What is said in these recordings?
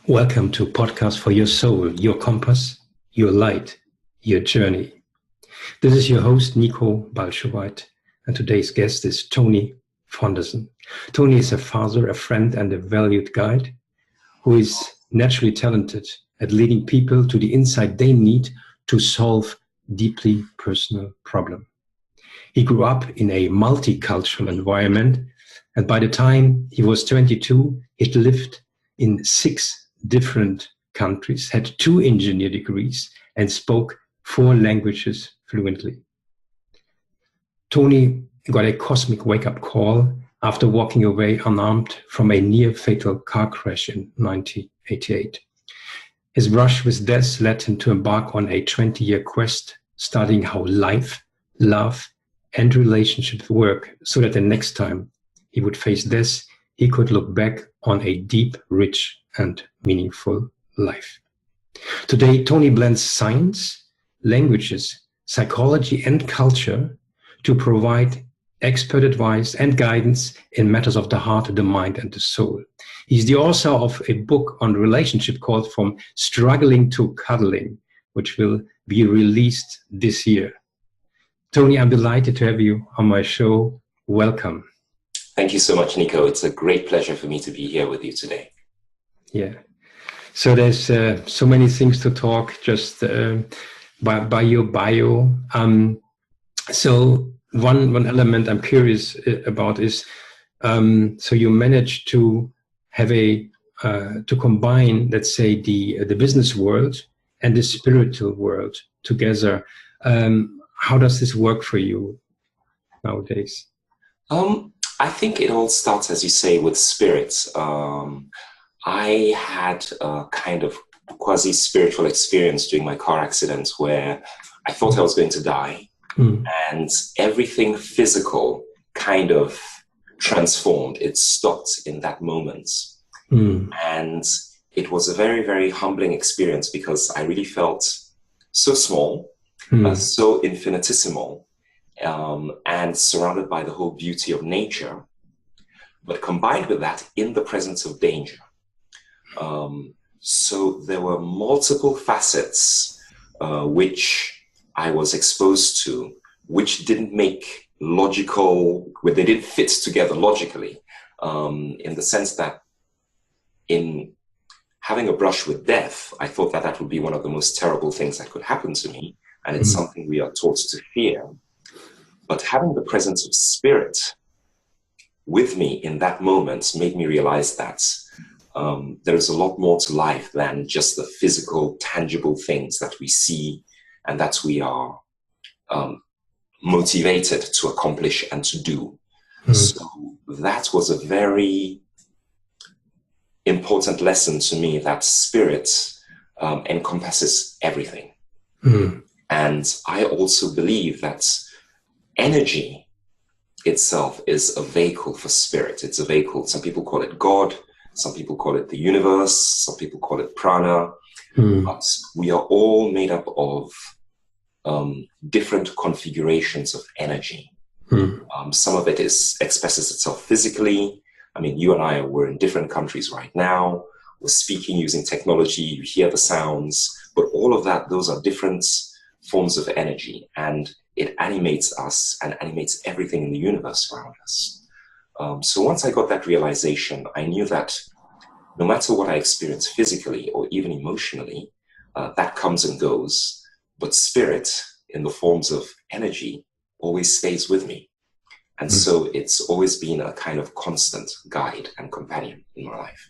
Welcome to Podcast for Your Soul, Your Compass, Your Light, Your Journey. This is your host, Nico Balschowait, and today's guest is Tony Fonderson. Tony is a father, a friend, and a valued guide who is naturally talented at leading people to the insight they need to solve deeply personal problems. He grew up in a multicultural environment, and by the time he was 22, he'd lived in 6 different countries, had 2 engineer degrees, and spoke 4 languages fluently. Tony got a cosmic wake-up call after walking away unarmed from a near-fatal car crash in 1988. His brush with death led him to embark on a 20-year quest, studying how life, love, and relationships work so that the next time he would face death, he could look back on a deep, rich, and meaningful life. Today, Tony blends science, languages, psychology, and culture to provide expert advice and guidance in matters of the heart, the mind, and the soul. He's the author of a book on relationship called From Struggling to Cuddling, which will be released this year. Tony, I'm delighted to have you on my show. Welcome. Thank you so much, Nico. It's a great pleasure for me to be here with you today. Yeah. So there's so many things to talk just by your bio. So one element I'm curious about is so you managed to have to combine, let's say, the business world and the spiritual world together. How does this work for you nowadays? I think it all starts, as you say, with spirit. I had a kind of quasi-spiritual experience during my car accident where I thought I was going to die, and everything physical kind of transformed. It stopped in that moment. And it was a very, very humbling experience because I really felt so small, so infinitesimal, and surrounded by the whole beauty of nature, but combined with that in the presence of danger. So there were multiple facets which I was exposed to, which didn't make logical, where they didn't fit together logically, in the sense that in having a brush with death, I thought that would be one of the most terrible things that could happen to me, and it's something we are taught to fear. But having the presence of spirit with me in that moment made me realize that there is a lot more to life than just the physical, tangible things that we see and that we are motivated to accomplish and to do. So that was a very important lesson to me, that spirit encompasses everything. And I also believe that energy itself is a vehicle for spirit. It's a vehicle. Some people call it God. Some people call it the universe. Some people call it prana. But we are all made up of different configurations of energy. Some of it expresses itself physically. I mean, you and I were in different countries right now. We're speaking using technology. You hear the sounds. But all of that, those are different forms of energy. And it animates us and animates everything in the universe around us. So once I got that realization, I knew that no matter what I experience physically or even emotionally, that comes and goes, but spirit in the forms of energy always stays with me. And so it's always been a kind of constant guide and companion in my life.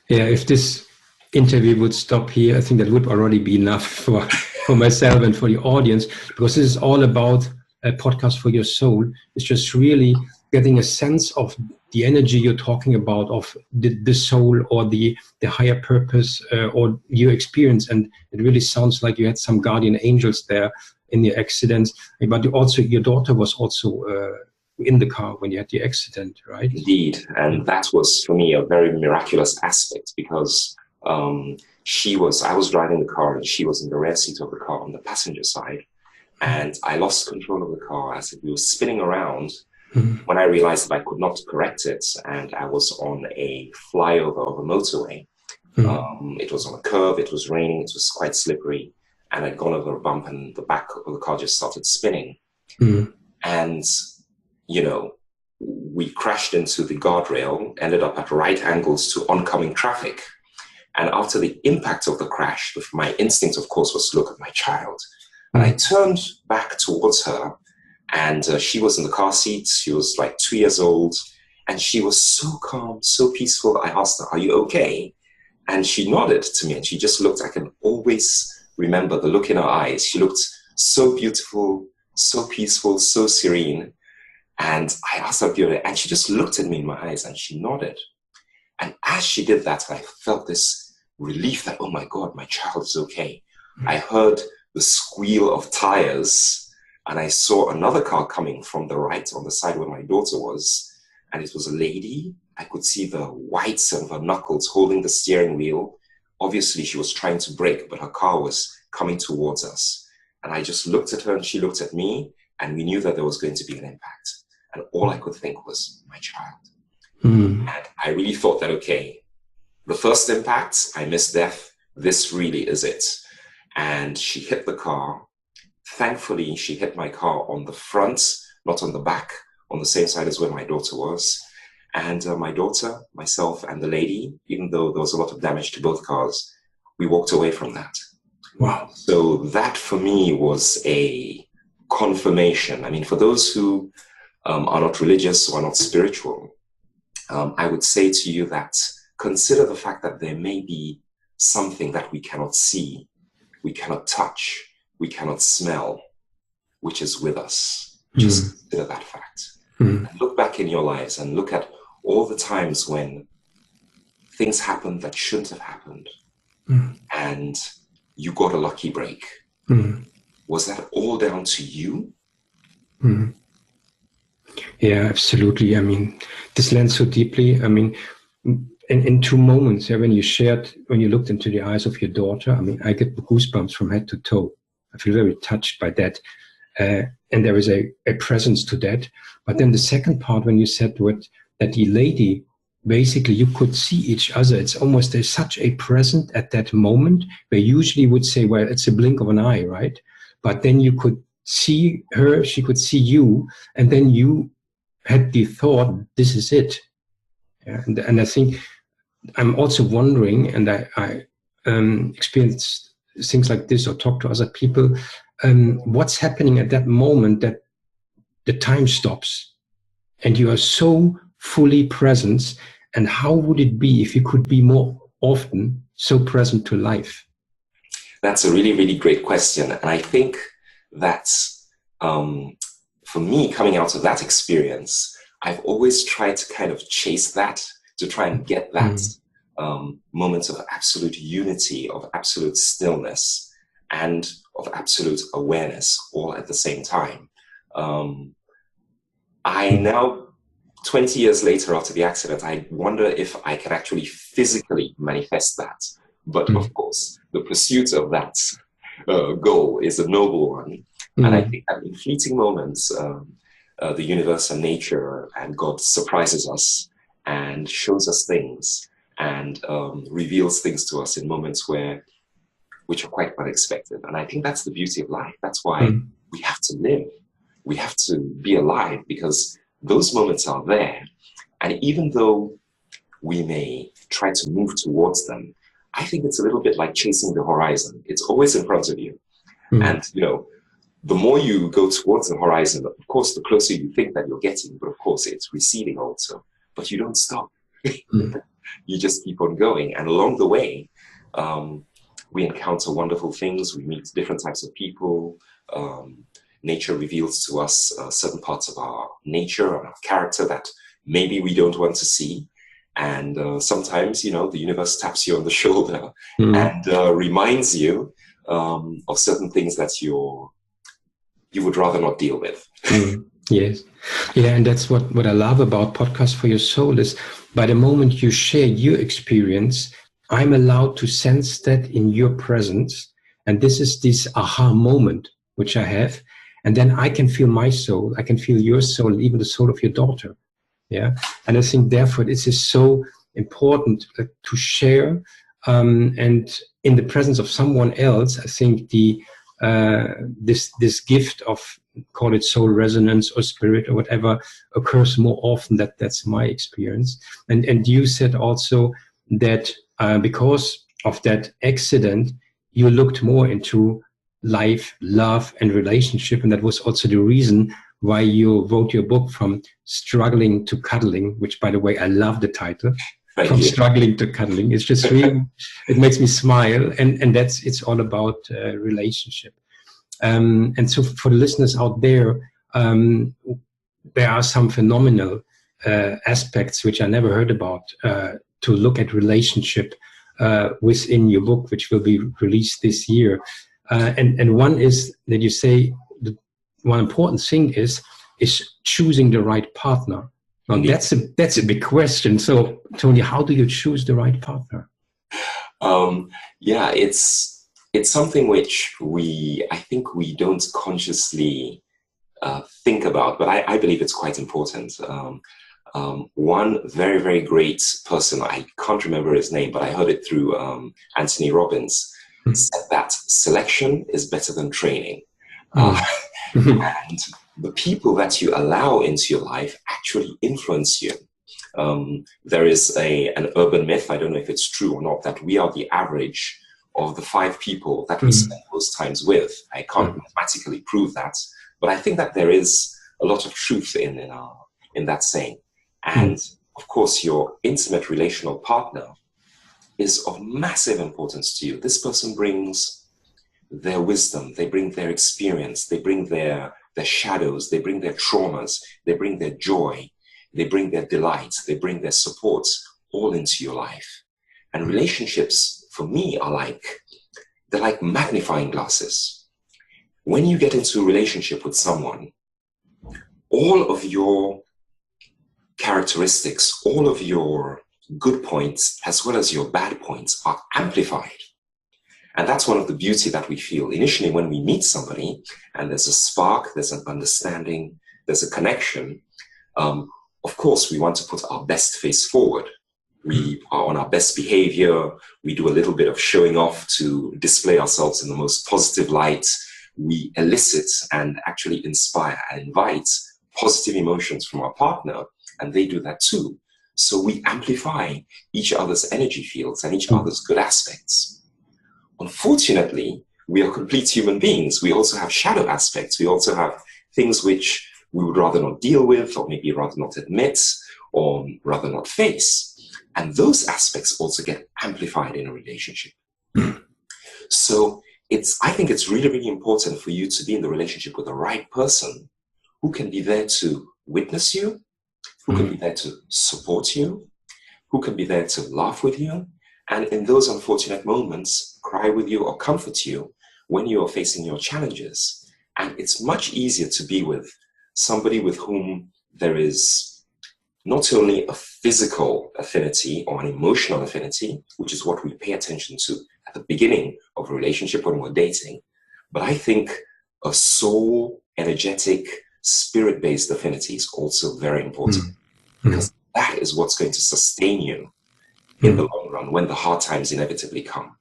Yeah, if this interview would stop here, I think that would already be enough for myself and for the audience, because this is all about a podcast for your soul. It's just really getting a sense of the energy you're talking about, of the soul or the higher purpose or your experience. And it really sounds like you had some guardian angels there in the accident, but also your daughter was also in the car when you had the accident, right? Indeed. And that was for me a very miraculous aspect, because I was driving the car and she was in the rear seat of the car on the passenger side. And I lost control of the car as we were spinning around. When I realized that I could not correct it, and I was on a flyover of a motorway, it was on a curve, it was raining, it was quite slippery, and I'd gone over a bump and the back of the car just started spinning. And, you know, we crashed into the guardrail, ended up at right angles to oncoming traffic. And after the impact of the crash, my instinct, of course, was to look at my child. And I turned back towards her, and she was in the car seat. She was like 2 years old, and she was so calm, so peaceful. I asked her, "Are you okay?" And she nodded to me, and she just looked. I can always remember the look in her eyes. She looked so beautiful, so peaceful, so serene. And I asked her, and she just looked at me in my eyes, and she nodded. And as she did that, I felt this relief that, oh my God, my child is okay. I heard the squeal of tires, and I saw another car coming from the right on the side where my daughter was. And it was a lady. I could see the whites of her knuckles holding the steering wheel. Obviously, she was trying to brake, but her car was coming towards us. And I just looked at her, and she looked at me, and we knew that there was going to be an impact. And all I could think was my child. And I really thought that, okay, the first impact, I missed death. This really is it. And she hit the car. Thankfully, she hit my car on the front, not on the back, on the same side as where my daughter was. And my daughter, myself, and the lady, even though there was a lot of damage to both cars, we walked away from that. Wow. So that for me was a confirmation. I mean, for those who are not religious or are not spiritual, I would say to you that consider the fact that there may be something that we cannot see, we cannot touch, we cannot smell, which is with us. Just consider that fact. And look back in your lives and look at all the times when things happened that shouldn't have happened, and you got a lucky break. Was that all down to you? Yeah, absolutely. I mean, this lands so deeply. I mean, in 2 moments, when you looked into the eyes of your daughter, I mean, I get goosebumps from head to toe. I feel very touched by that. And there is a presence to that. But then the second part, when you said that the lady, basically you could see each other. It's almost there's such a presence at that moment where usually would say, well, it's a blink of an eye, right? But then you could see her, she could see you, and then you had the thought, this is it. Yeah, and I think I'm also wondering, and I experienced things like this or talk to other people, what's happening at that moment that the time stops and you are so fully present, and how would it be if you could be more often so present to life? That's a really, really great question. And I think that for me, coming out of that experience, I've always tried to kind of chase that, to try and get that moment of absolute unity, of absolute stillness, and of absolute awareness all at the same time. I now, 20 years later after the accident, I wonder if I can actually physically manifest that. But of course, the pursuit of that goal is a noble one. And I think that in fleeting moments, the universe and nature and God surprises us and shows us things and reveals things to us in moments which are quite unexpected. And I think that's the beauty of life. That's why we have to live. We have to be alive, because those moments are there. And even though we may try to move towards them, I think it's a little bit like chasing the horizon. It's always in front of you. And, you know, the more you go towards the horizon, of course, the closer you think that you're getting, but of course it's receding also. But you don't stop. You just keep on going. And along the way, we encounter wonderful things. We meet different types of people. Nature reveals to us certain parts of our nature and our character that maybe we don't want to see. And sometimes, you know, the universe taps you on the shoulder and reminds you of certain things that you would rather not deal with. Yes. Yeah, and that's what I love about Podcast for Your Soul is by the moment you share your experience, I'm allowed to sense that in your presence. And this is this aha moment, which I have. And then I can feel my soul, I can feel your soul, even the soul of your daughter. Yeah. And I think therefore this is so important to share. And in the presence of someone else, I think this gift of, call it soul resonance or spirit or whatever, occurs more often. That's my experience. And you said also that because of that accident, you looked more into life, love, and relationship, and that was also the reason why you wrote your book From Struggling to Cuddling, which, by the way, I love the title. Thank From you. Struggling to Cuddling. It's just really, it makes me smile, and it's all about relationship. And so for the listeners out there, there are some phenomenal aspects which I never heard about to look at relationship within your book, which will be released this year. And one is that you say one important thing is choosing the right partner. Now that's a big question. So Tony, how do you choose the right partner? Yeah, it's something which I think we don't consciously think about, but I believe it's quite important. One very, very great person, I can't remember his name, but I heard it through Anthony Robbins, said that selection is better than training. And the people that you allow into your life actually influence you. There is an urban myth, I don't know if it's true or not, that we are the average of the 5 people that we spend most times with. I can't mathematically prove that, but I think that there is a lot of truth in that saying. And of course, your intimate relational partner is of massive importance to you. This person brings their wisdom, they bring their experience, they bring their shadows, they bring their traumas, they bring their joy, they bring their delights, they bring their support all into your life. And relationships, for me, they're like magnifying glasses. When you get into a relationship with someone, all of your characteristics, all of your good points, as well as your bad points, are amplified. And that's one of the beauty that we feel initially when we meet somebody, and there's a spark, there's an understanding, there's a connection. Of course, we want to put our best face forward. We are on our best behavior. We do a little bit of showing off to display ourselves in the most positive light. We elicit and actually inspire and invite positive emotions from our partner, and they do that too. So we amplify each other's energy fields and each other's good aspects. Unfortunately, we are complete human beings. We also have shadow aspects. We also have things which we would rather not deal with, or maybe rather not admit, or rather not face. And those aspects also get amplified in a relationship. So I think it's really, really important for you to be in the relationship with the right person who can be there to witness you, who can be there to support you, who can be there to laugh with you, and in those unfortunate moments, cry with you or comfort you when you are facing your challenges. And it's much easier to be with somebody with whom there is not only a physical affinity or an emotional affinity, which is what we pay attention to at the beginning of a relationship when we're dating, but I think a soul, energetic, spirit-based affinity is also very important, because that is what's going to sustain you in the long run when the hard times inevitably come.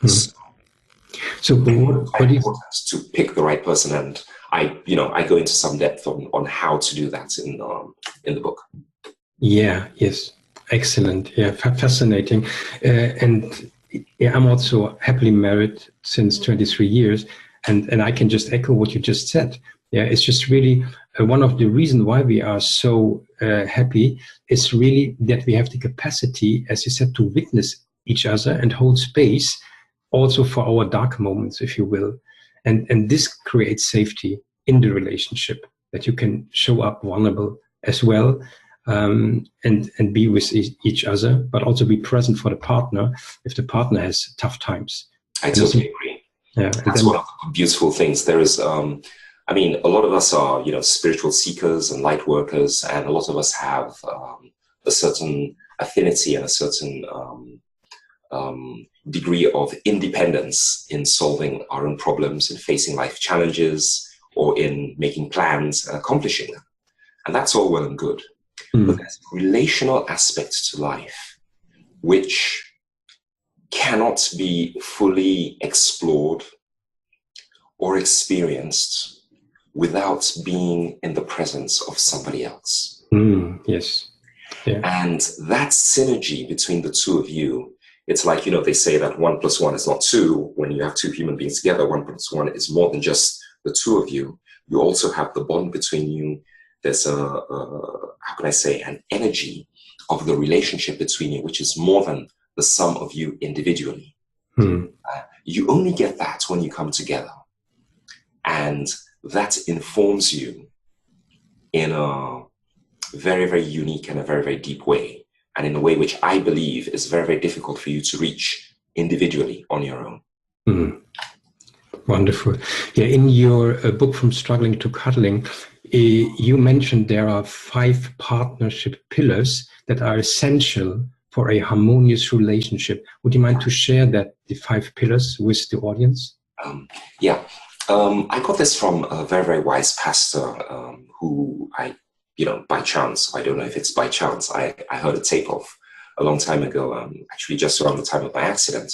So what do you to pick the right person, and I go into some depth on how to do that in the book. Yeah, yes, excellent. Yeah, fascinating. And yeah, I'm also happily married since 23 years, and I can just echo what you just said. Yeah, it's just really one of the reasons why we are so happy is really that we have the capacity, as you said, to witness each other and hold space also for our dark moments, if you will. And this creates safety in the relationship, that you can show up vulnerable as well, and be with each other, but also be present for the partner if the partner has tough times. I totally agree. Yeah, that's one of the beautiful things. There is, I mean, a lot of us are, spiritual seekers and light workers, and a lot of us have a certain affinity and a certain degree of independence in solving our own problems and facing life challenges. or in making plans and accomplishing them. And that's all well and good. But there's relational aspects to life which cannot be fully explored or experienced without being in the presence of somebody else. Yes. Yeah. And that synergy between the two of you, it's like, they say that 1 + 1 is not 2. When you have two human beings together, 1 + 1 is more than just the two of you. You also have the bond between you. There's how can I say, an energy of the relationship between you, which is more than the sum of you individually. You only get that when you come together. And that informs you in a very, very unique and a very, very deep way. And in a way which I believe is very, very difficult for you to reach individually on your own. Wonderful. Yeah, in your book, From Struggling to Cuddling, you mentioned there are 5 partnership pillars that are essential for a harmonious relationship. Would you mind to share the 5 pillars with the audience? I got this from a very, very wise pastor who I, by chance, I don't know if it's by chance, I heard a tape of a long time ago, actually just around the time of my accident.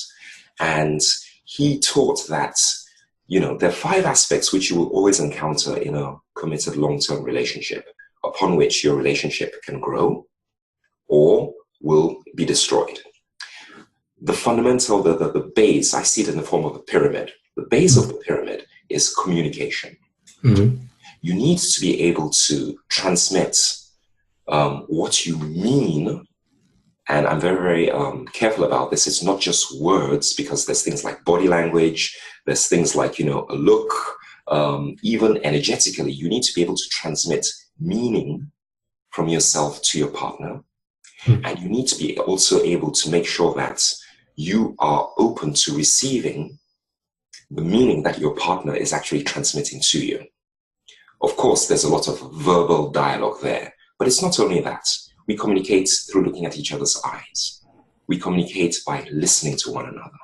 And he taught that, there are 5 aspects which you will always encounter in a committed long-term relationship, upon which your relationship can grow or will be destroyed. The fundamental, the base, I see it in the form of a pyramid. The base of the pyramid is communication. You need to be able to transmit what you mean. And I'm very, very careful about this. It's not just words, because there's things like body language. There's things like, a look, even energetically. You need to be able to transmit meaning from yourself to your partner. And you need to be also able to make sure that you are open to receiving the meaning that your partner is actually transmitting to you. Of course, there's a lot of verbal dialogue there, but it's not only that. We communicate through looking at each other's eyes. We communicate by listening to one another.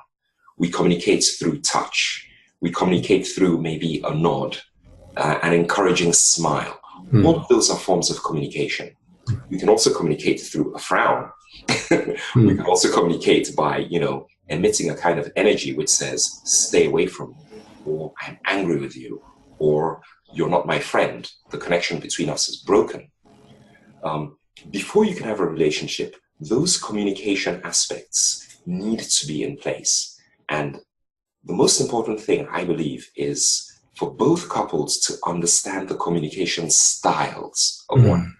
We communicate through touch. We communicate through maybe a nod, an encouraging smile. All of those are forms of communication. We can also communicate through a frown. We can also communicate by, emitting a kind of energy which says, stay away from me, or I'm angry with you, or you're not my friend. The connection between us is broken. Before you can have a relationship, those communication aspects need to be in place. And the most important thing, I believe, is for both couples to understand the communication styles of one.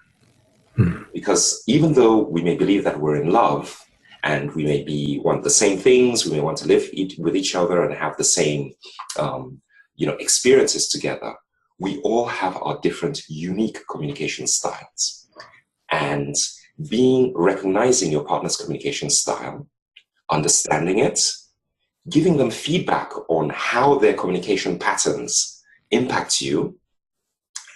Because even though we may believe that we're in love, and we may want the same things, we may want to live with each other and have the same, experiences together, we all have our different unique communication styles. And recognizing your partner's communication style, understanding it, giving them feedback on how their communication patterns impact you,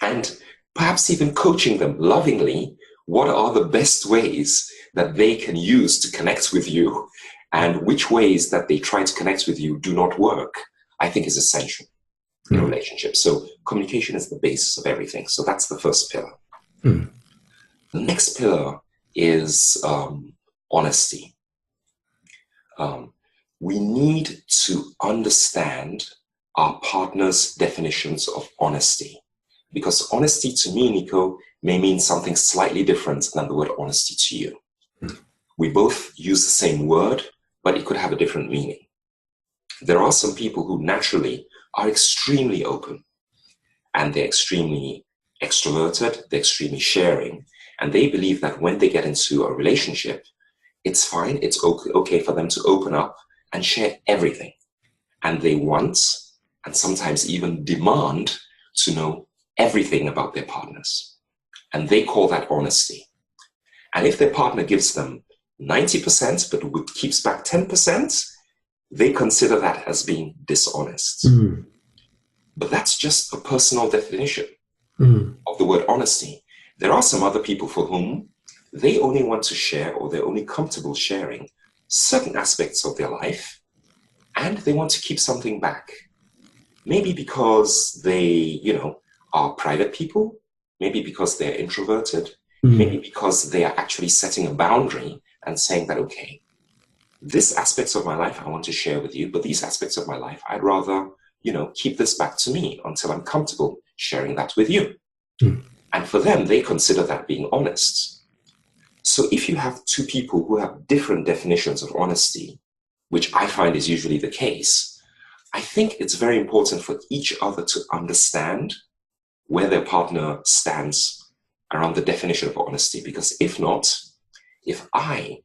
and perhaps even coaching them lovingly, what are the best ways that they can use to connect with you, and which ways that they try to connect with you do not work, I think is essential in a relationship. So communication is the basis of everything. So that's the first pillar. The next pillar is honesty. We need to understand our partner's definitions of honesty. Because honesty to me, Nico, may mean something slightly different than the word honesty to you. We both use the same word, but it could have a different meaning. There are some people who naturally are extremely open, and they're extremely extroverted, they're extremely sharing, and they believe that when they get into a relationship, it's fine, it's okay for them to open up and share everything. And they want, and sometimes even demand, to know everything about their partners. And they call that honesty. And if their partner gives them 90% but keeps back 10%, they consider that as being dishonest. But that's just a personal definition of the word honesty. There are some other people for whom they only want to share, or they're only comfortable sharing, certain aspects of their life, and they want to keep something back. Maybe because they, you know, are private people, maybe because they're introverted, maybe because they are actually setting a boundary and saying that, okay, this aspects of my life I want to share with you, but these aspects of my life, I'd rather, you know, keep this back to me until I'm comfortable sharing that with you. And for them, they consider that being honest. So if you have two people who have different definitions of honesty, which I find is usually the case, I think it's very important for each other to understand where their partner stands around the definition of honesty. Because if not, if I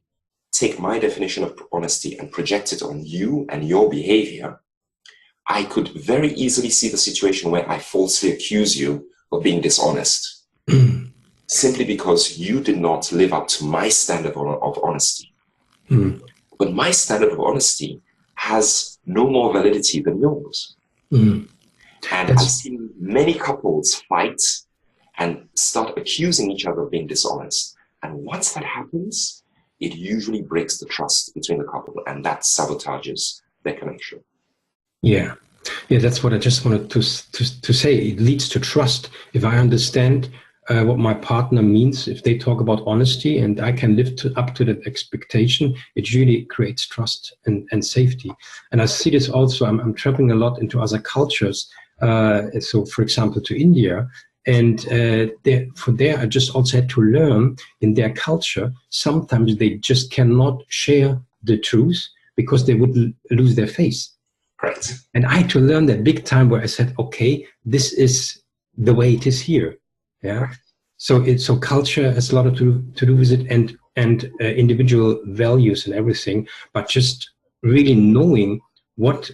take my definition of honesty and project it on you and your behavior, I could very easily see the situation where I falsely accuse you of being dishonest, simply because you did not live up to my standard of honesty. But my standard of honesty has no more validity than yours. And I've seen many couples fight and start accusing each other of being dishonest. And once that happens, it usually breaks the trust between the couple, and that sabotages their connection. Yeah, that's what I just wanted to say. It leads to trust. If I understand what my partner means, if they talk about honesty and I can live up to that expectation, it really creates trust and safety. And I see this also, I'm traveling a lot into other cultures. So for example, to India, and there I just also had to learn in their culture, sometimes they just cannot share the truth because they would lose their face. Right. And I had to learn that big time, where I said, okay, this is the way it is here. Yeah. Right. So culture has a lot to do with it, and individual values and everything, but just really knowing what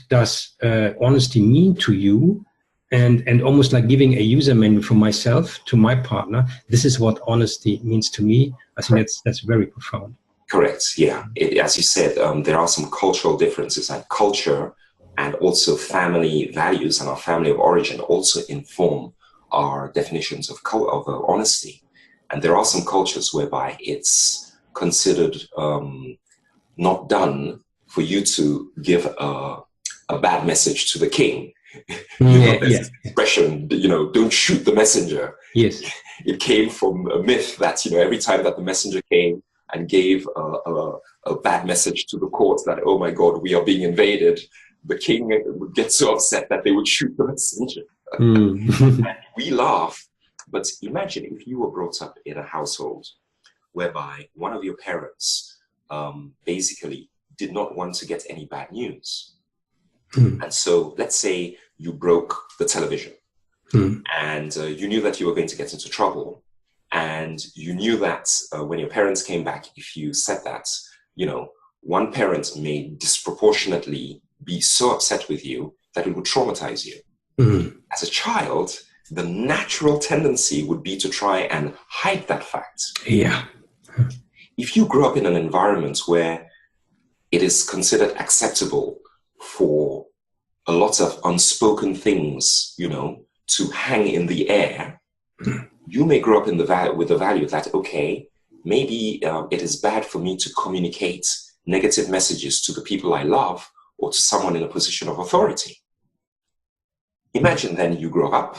does honesty mean to you, and almost like giving a user manual from myself to my partner. This is what honesty means to me. I think that's very profound. Correct. Yeah. As you said, there are some cultural differences, and culture and also family values and our family of origin also inform our definitions of honesty. And there are some cultures whereby it's considered not done for you to give a bad message to the king. This expression, don't shoot the messenger. Yes. It came from a myth that, every time that the messenger came and gave a bad message to the court that, oh my God, we are being invaded, the king would get so upset that they would shoot the messenger. And we laugh, but imagine if you were brought up in a household whereby one of your parents basically did not want to get any bad news. And so let's say you broke the television and you knew that you were going to get into trouble. And you knew that when your parents came back, if you said that, one parent may disproportionately be so upset with you that it would traumatize you. As a child, the natural tendency would be to try and hide that fact. Yeah. If you grew up in an environment where it is considered acceptable for a lot of unspoken things, to hang in the air, you may grow up with the value that, okay, maybe it is bad for me to communicate negative messages to the people I love or to someone in a position of authority. Imagine then you grow up,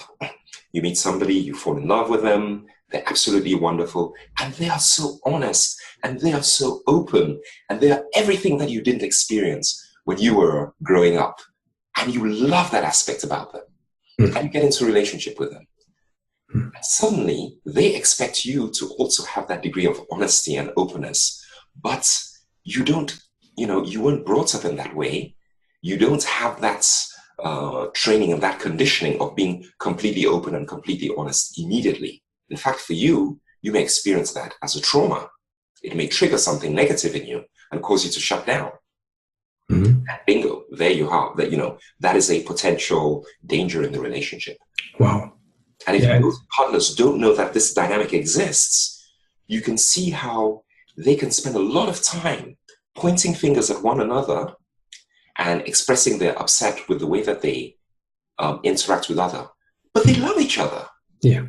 you meet somebody, you fall in love with them, they're absolutely wonderful, and they are so honest, and they are so open, and they are everything that you didn't experience when you were growing up. And you love that aspect about them. And you get into a relationship with them. And suddenly, they expect you to also have that degree of honesty and openness. But you don't, you weren't brought up in that way. You don't have that training and that conditioning of being completely open and completely honest immediately. In fact, for you, you may experience that as a trauma. It may trigger something negative in you and cause you to shut down. And bingo, there you have that. That is a potential danger in the relationship. Wow. And if those partners don't know that this dynamic exists, you can see how they can spend a lot of time pointing fingers at one another and expressing their upset with the way that they interact with others. But they love each other. Yeah.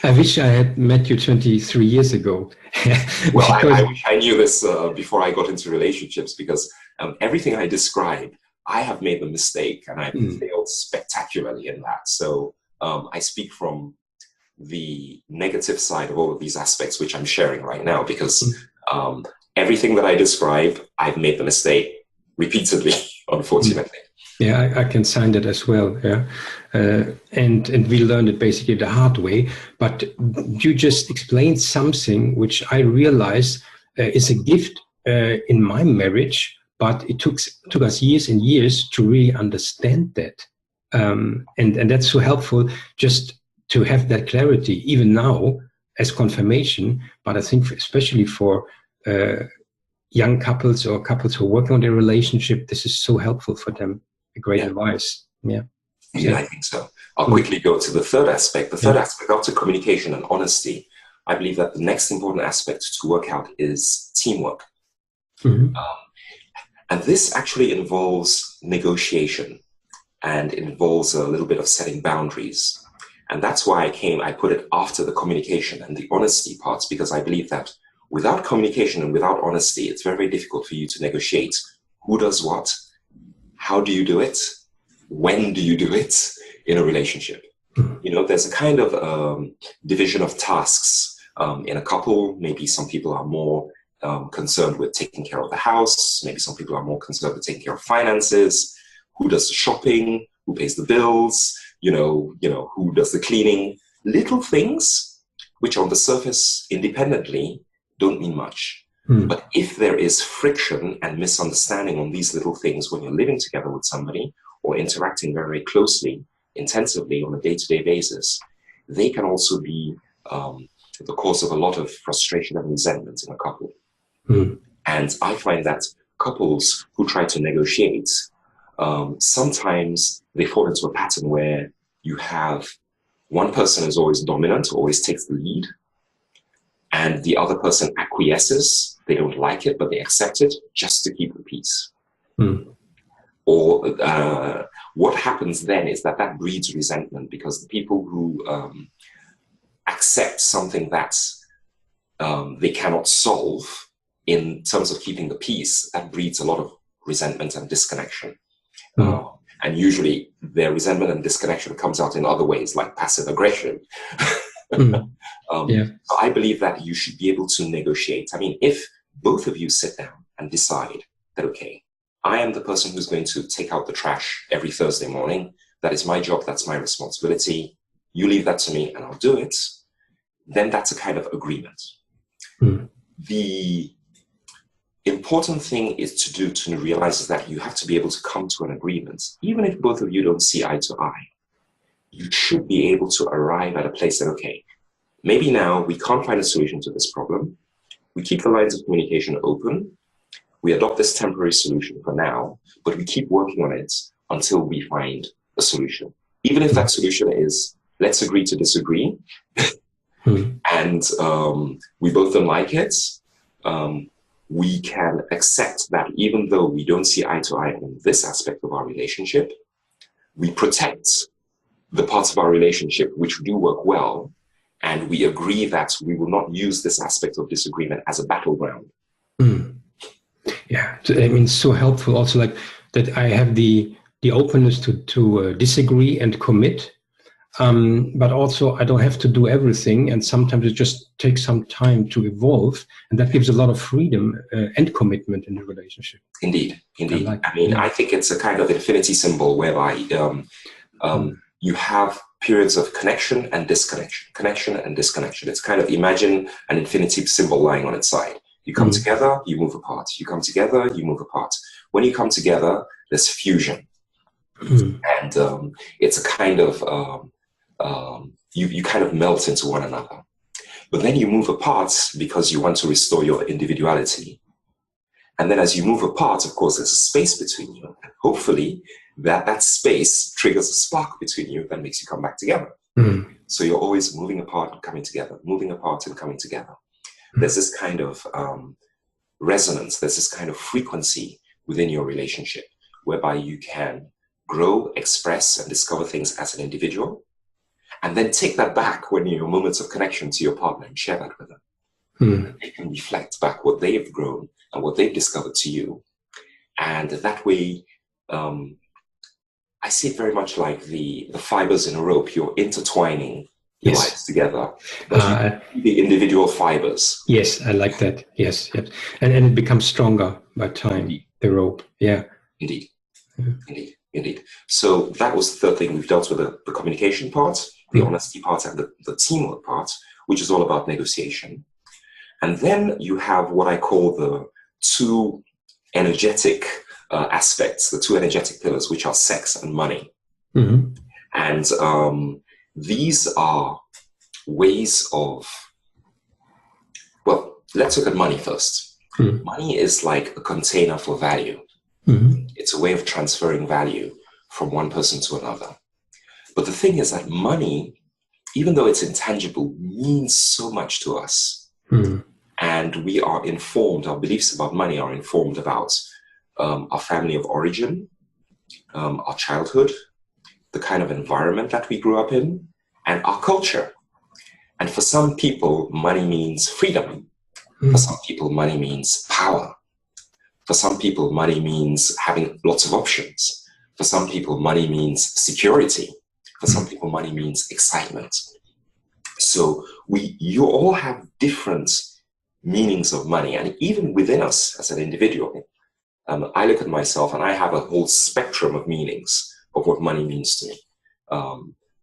I wish I had met you 23 years ago. Well, I wish I knew this before I got into relationships, because everything I describe, I have made the mistake, and I've failed spectacularly in that. So I speak from the negative side of all of these aspects, which I'm sharing right now, because everything that I describe, I've made the mistake repeatedly, unfortunately. Yeah, I can sign that as well. Yeah, and we learned it basically the hard way. But you just explained something which I realized is a gift in my marriage, but it took us years and years to really understand that, and that's so helpful just to have that clarity, even now as confirmation. But I think especially for young couples or couples who are working on their relationship, this is so helpful for them. Great advice. Yeah, I think so. I'll quickly go to the third aspect. The third aspect, after communication and honesty, I believe that the next important aspect to work out is teamwork. And this actually involves negotiation, and it involves a little bit of setting boundaries. And that's why I put it after the communication and the honesty parts, because I believe that without communication and without honesty, it's very, very difficult for you to negotiate who does what. How do you do it? When do you do it in a relationship? You know, there's a kind of division of tasks in a couple. Maybe some people are more concerned with taking care of the house. Maybe some people are more concerned with taking care of finances. Who does the shopping? Who pays the bills? You know, who does the cleaning? Little things which on the surface independently don't mean much. But if there is friction and misunderstanding on these little things when you're living together with somebody or interacting very, very closely, intensively on a day-to-day basis, they can also be the cause of a lot of frustration and resentment in a couple. And I find that couples who try to negotiate, sometimes they fall into a pattern where you have one person is always dominant, always takes the lead, and the other person acquiesces. They don't like it, but they accept it just to keep the peace. Or what happens then is that breeds resentment, because the people who accept something that they cannot solve in terms of keeping the peace, that breeds a lot of resentment and disconnection. And usually their resentment and disconnection comes out in other ways, like passive aggression. So I believe that you should be able to negotiate. I mean, if both of you sit down and decide that, okay, I am the person who's going to take out the trash every Thursday morning. That is my job. That's my responsibility. You leave that to me and I'll do it. Then that's a kind of agreement. The important thing is to realize is that you have to be able to come to an agreement. Even if both of you don't see eye to eye, you should be able to arrive at a place that, okay, maybe now we can't find a solution to this problem. We keep the lines of communication open. We adopt this temporary solution for now, but we keep working on it until we find a solution. Even if that solution is, let's agree to disagree, and we both don't like it, we can accept that even though we don't see eye to eye on this aspect of our relationship, we protect the parts of our relationship which do work well, and we agree that we will not use this aspect of disagreement as a battleground. Yeah, I mean, so helpful also, like that I have the openness to disagree and commit, but also I don't have to do everything, and sometimes it just takes some time to evolve, and that gives a lot of freedom and commitment in the relationship. Indeed. I think it's a kind of infinity symbol whereby you have periods of connection and disconnection. It's kind of, imagine an infinity symbol lying on its side. You come together, you move apart. You come together, you move apart. When you come together, there's fusion. And it's a kind of, you kind of melt into one another. But then you move apart because you want to restore your individuality. And then as you move apart, of course, there's a space between you. And hopefully that space triggers a spark between you that makes you come back together. So you're always moving apart and coming together, moving apart and coming together. There's this kind of resonance, there's this kind of frequency within your relationship whereby you can grow, express, and discover things as an individual, and then take that back when you're in moments of connection to your partner and share that with them. They can reflect back what they've grown and what they've discovered to you. And that way I see it very much like the fibers in a rope. You're intertwining the lives together, but you the individual fibers. Yes, I like that. Yes, yes. And it becomes stronger by time, Indeed. The rope. Yeah. Indeed. Yeah. Indeed. So that was the third thing. We've dealt with the communication part, the honesty part, and the teamwork part, which is all about negotiation. And then you have what I call the two energetic aspects, the two energetic pillars, which are sex and money. Mm-hmm. And these are ways of, well, let's look at money first. Mm-hmm. Money is like a container for value. Mm-hmm. It's a way of transferring value from one person to another. But the thing is that money, even though it's intangible, means so much to us. Mm-hmm. And we are informed, our beliefs about money are informed about our family of origin, our childhood, the kind of environment that we grew up in, and our culture. And for some people, money means freedom. Mm-hmm. For some people, money means power. For some people, money means having lots of options. For some people, money means security. For some people, money means excitement. So you all have different meanings of money. And even within us as an individual, I look at myself and I have a whole spectrum of meanings of what money means to me.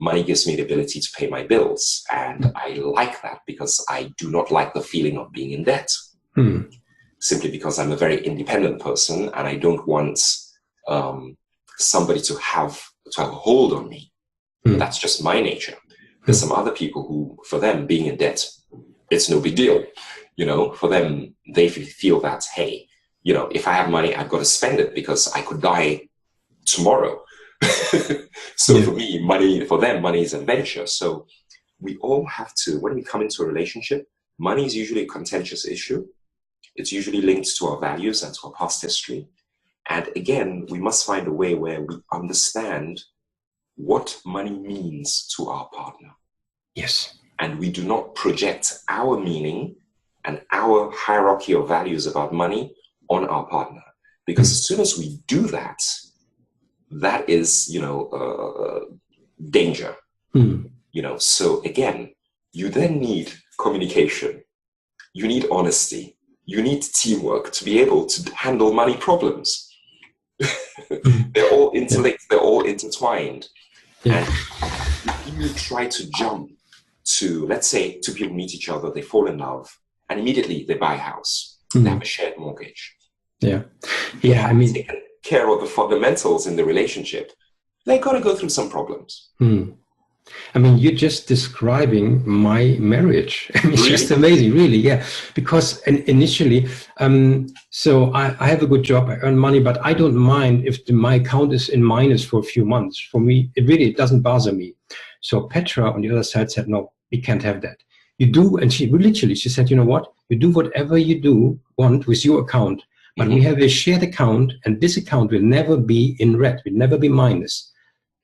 Money gives me the ability to pay my bills. And I like that because I do not like the feeling of being in debt. Simply because I'm a very independent person and I don't want somebody to have a hold on me. That's just my nature. There's some other people who, for them, being in debt, it's no big deal. You know, for them, they feel that, hey, you know, if I have money, I've got to spend it because I could die tomorrow. So for me, for them, money is a venture. So we all have to, when we come into a relationship, money is usually a contentious issue. It's usually linked to our values and to our past history. And again, we must find a way where we understand what money means to our partner. Yes. And we do not project our meaning and our hierarchy of values about money on our partner. Because as soon as we do that, that is, danger. You know, so again, you then need communication. You need honesty. You need teamwork to be able to handle money problems. They're all interlinked. They're all intertwined. And if you try to jump to, let's say, two people meet each other, they fall in love, and immediately they buy a house. They have a shared mortgage. I mean, taken care of the fundamentals in the relationship. They got to go through some problems. I mean, you're just describing my marriage. I mean, it's just amazing, really. Yeah, because initially, so I have a good job, I earn money, but I don't mind if my account is in minus for a few months. For me, it doesn't bother me. So Petra on the other side said, no, we can't have that. You do, and she said, you know what? You do whatever you want with your account, but we have a shared account, and this account will never be in red, will never be minus.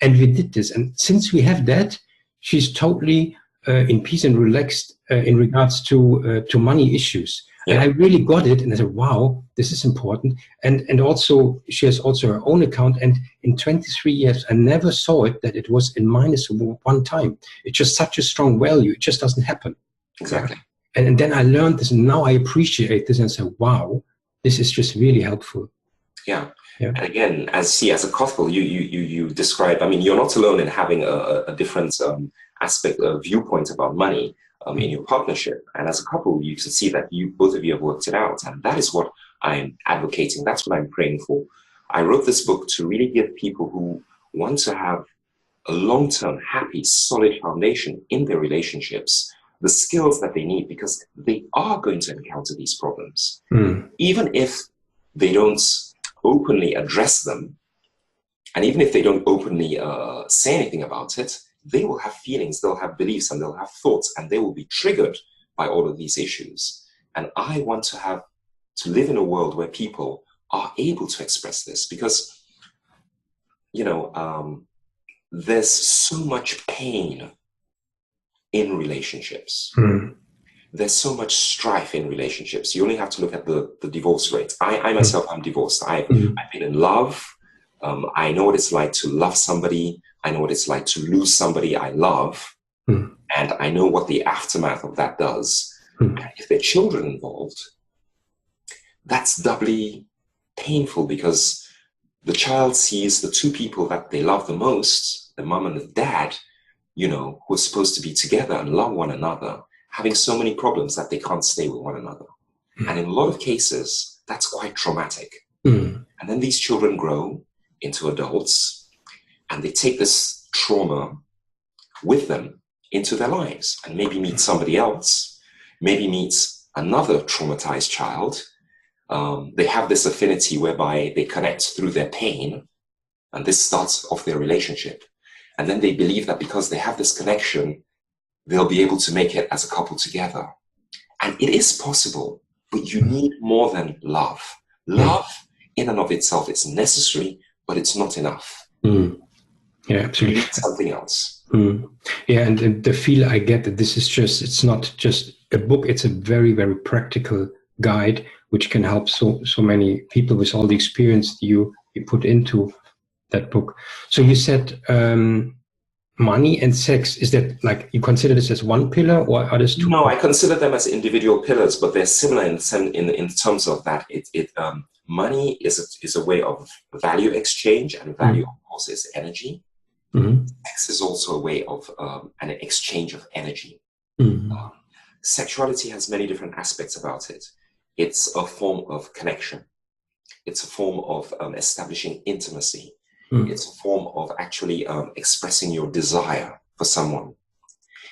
And we did this. And since we have that, she's totally in peace and relaxed in regards to money issues. Yeah. And I really got it. And I said, wow, this is important. And also, she has also her own account. And in 23 years, I never saw it that it was in minus one time. It's just such a strong value. It just doesn't happen. Exactly. And then I learned this, and now I appreciate this and say, wow, this is just really helpful. Yeah. And again, as a couple, you describe, I mean, you're not alone in having a different aspect of viewpoint about money in your partnership. And as a couple, you can see that both of you have worked it out. And that is what I'm advocating. That's what I'm praying for. I wrote this book to really give people who want to have a long-term, happy, solid foundation in their relationships the skills that they need, because they are going to encounter these problems. Even if they don't openly address them, and even if they don't openly say anything about it, they will have feelings, they'll have beliefs, and they'll have thoughts, and they will be triggered by all of these issues. And I want to live in a world where people are able to express this, because, there's so much pain in relationships. There's so much strife in relationships. You only have to look at the divorce rate. I myself, I'm divorced. I've been in love. I know what it's like to love somebody. I know what it's like to lose somebody I love. And I know what the aftermath of that does. And if there are children involved, that's doubly painful, because the child sees the two people that they love the most, the mom and the dad, you know, who are supposed to be together and love one another, having so many problems that they can't stay with one another. And in a lot of cases, that's quite traumatic. And then these children grow into adults, and they take this trauma with them into their lives, and maybe meet somebody else, maybe meet another traumatized child. They have this affinity whereby they connect through their pain, and this starts off their relationship. And then they believe that because they have this connection, they'll be able to make it as a couple together. And it is possible, but you need more than love. Love in and of itself is necessary, but it's not enough. Yeah, absolutely. You need something else. Yeah, and the feel I get that this is just, it's not just a book, it's a very, very practical guide, which can help so many people with all the experience you put into that book. So you said money and sex, is that like, you consider this as one pillar, or are these two? No, I consider them as individual pillars, but they're similar in terms of that money is a way of value exchange, and value, of course, is energy. Sex is also a way of an exchange of energy. Sexuality has many different aspects about it. It's a form of connection. It's a form of establishing intimacy. It's a form of actually expressing your desire for someone.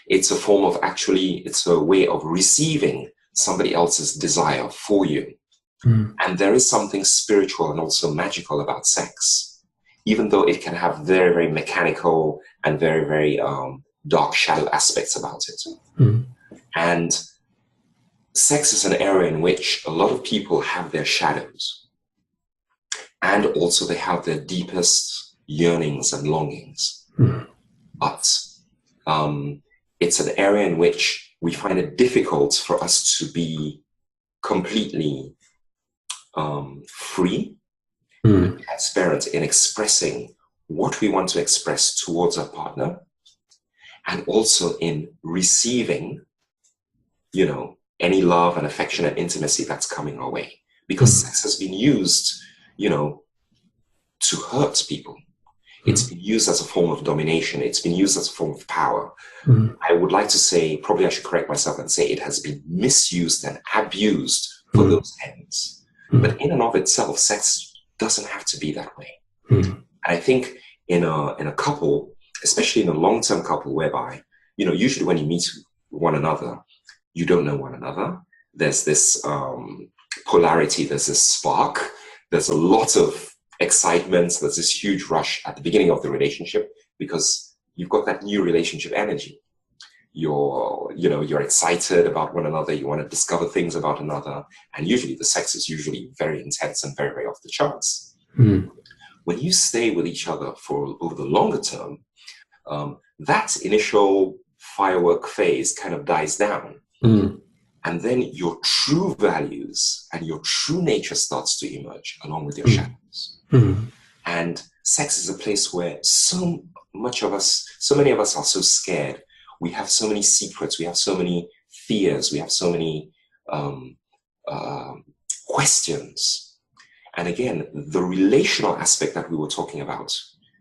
It's a form of it's a way of receiving somebody else's desire for you. And there is something spiritual and also magical about sex, even though it can have very, very mechanical and very, very dark shadow aspects about it. And sex is an area in which a lot of people have their shadows. And also they have their deepest yearnings and longings. But it's an area in which we find it difficult for us to be completely free and transparent in expressing what we want to express towards our partner, and also in receiving, you know, any love and affection and intimacy that's coming our way. Because sex has been used, you know, to hurt people. It's been used as a form of domination. It's been used as a form of power. I would like to say, probably I should correct myself and say it has been misused and abused for those ends. But in and of itself, sex doesn't have to be that way. And I think in a couple, especially in a long-term couple, whereby, you know, usually when you meet one another, you don't know one another. There's this polarity, there's this spark, there's a lot of excitement, there's this huge rush at the beginning of the relationship, because you've got that new relationship energy. You're excited about one another, you want to discover things about another, and usually the sex is usually very intense and very, very off the charts. When you stay with each other for over the longer term, that initial firework phase kind of dies down. And then your true values and your true nature starts to emerge along with your shadows. And sex is a place where so many of us are so scared. We have so many secrets. We have so many fears. We have so many questions. And again, the relational aspect that we were talking about,